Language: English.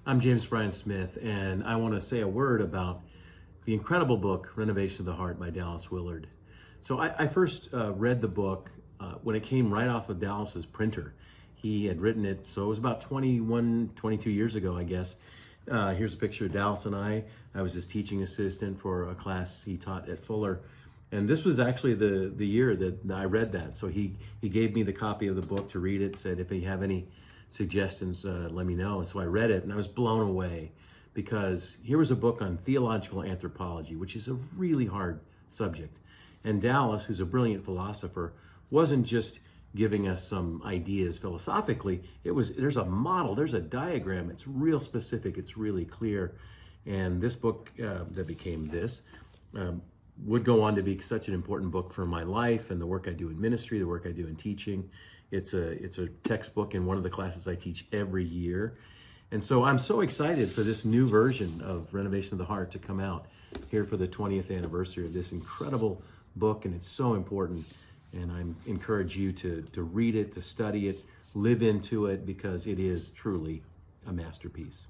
I'm Bryan Smith, and I want to say a word about the incredible book, Renovation of the Heart by Dallas Willard. So I first read the book when it came right off of Dallas's printer. He had written it, so it was about 21, 22 years ago, I guess. Here's a picture of Dallas and I. I was his teaching assistant for a class he taught at Fuller. And this was actually the year that I read that. So he gave me the copy of the book to read it, said if you have any suggestions, let me know. And so I read it and I was blown away, because here was a book on theological anthropology, which is a really hard subject. And Dallas, who's a brilliant philosopher, wasn't just giving us some ideas philosophically. There's a model, there's a diagram. It's real specific, it's really clear. And this book that became this, would go on to be such an important book for my life and the work I do in ministry, the work I do in teaching. It's a textbook in one of the classes I teach every year. And so I'm so excited for this new version of Renovation of the Heart to come out here for the 20th anniversary of this incredible book, and it's so important. And I encourage you to read it, to study it, live into it, because it is truly a masterpiece.